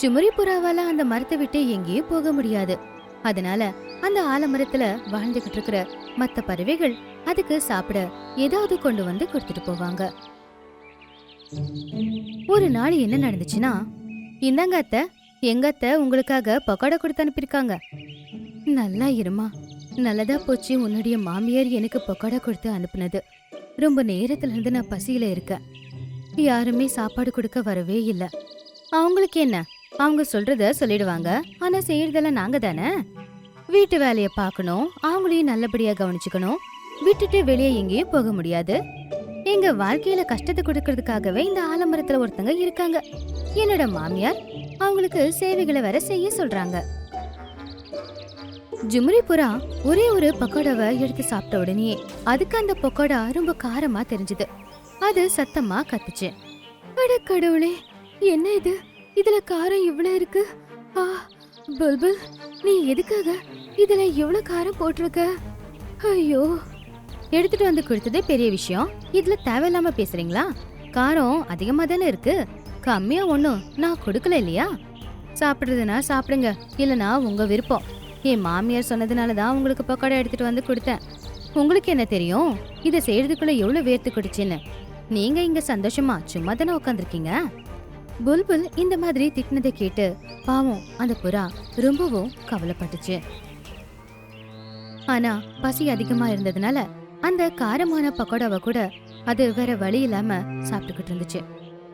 சுமரி புறாவால அந்த மரத்தை விட்டு எங்கேயும் போக முடியாது. அதனால அந்த ஆலமரத்துல வாழ்ந்துகிட்டு இருக்கிற மத்த பறவைகள் அதுக்கு சாப்பிட ஏதாவது கொண்டு வந்து கொடுத்துட்டு போவாங்க. ஒரு நாள் என்ன நடந்துச்சுன்னா, இந்தாங்க அத்தை, எங்க அத்தை உங்களுக்காக பக்கோடா கொடுத்து அனுப்பியிருக்காங்க. நல்லா இருமா, நல்லதா போச்சு உன்னுடைய மாமியார் எனக்கு பக்கோடா கொடுத்து அனுப்புனது. ரொம்ப நேரத்துல இருந்து நான் பசியில இருக்கேன். யாருமே சாப்பாடு கொடுக்க வரவே இல்ல. அவங்களுக்கு என்ன, அவங்க சொல்றத சொல்லிடுவாங்க. ஆனா செய்யறதெல்லாம் நாங்க தானே. வீட்டு வேலைய பார்க்கணும், அவங்களையும் நல்லபடியா கவனிச்சுக்கணும். விட்டுட்டு வெளியே எங்கேயும் போக முடியாது. எங்க வாழ்க்கையில கஷ்டத்தை கொடுக்கறதுக்காகவே இந்த ஆலமரத்துல ஒருத்தங்க இருக்காங்க. என்னோட மாமியார் அவங்களுக்கு சேவைகளை வேற செய்ய சொல்றாங்க. ஜுமரி புறா ஒரே ஒரு பக்கோடாவை எடுத்து சாப்பிட்ட உடனே அதுக்கு அந்த பக்கோடா ரொம்ப காரமா தெரிஞ்சது. அது சத்தமா கத்துச்சு. அட கடவுளே, என்ன இது, இதுல காரம் இவ்வளவு இருக்கு. ஆ புல்புல், நீ எதுக்காக இதுல இவ்வளவு காரம் போட்டிருக்க? ஐயோ, எடுத்துட்டு வந்து கொடுத்ததே பெரிய விஷயம், இதுல தேவையில்லாம பேசுறீங்களா? காரம் அதிகமா தானே இருக்கு, கம்மியா ஒண்ணும் நான் கொடுக்கல இல்லையா? சாப்பிடுறதுனா சாப்பிடுங்க, இல்லனா உங்க விருப்பம். என் மாமியார் சொன்னதுனாலதான் உங்களுக்கு பக்கோடா எடுத்துட்டு வந்து கொடுத்தேன். உங்களுக்கு என்ன தெரியும் இதை செய்யறதுக்குள்ள எவ்வளவு வேர்த்து குடிச்சுன்னு? நீங்க இங்க சந்தோஷமா சும்மா தானே உட்காந்துருக்கீங்க. புல்புல் இந்த மாதிரி திட்டினதை கேட்டு பாவம் அந்த புறா ரொம்பவும் கவலைப்பட்டுச்சு. ஆனா பசி அதிகமா இருந்ததுனால அந்த காரமான பக்கோடாவை கூட அது வேற வழி இல்லாம சாப்பிட்டுக்கிட்டு இருந்துச்சு.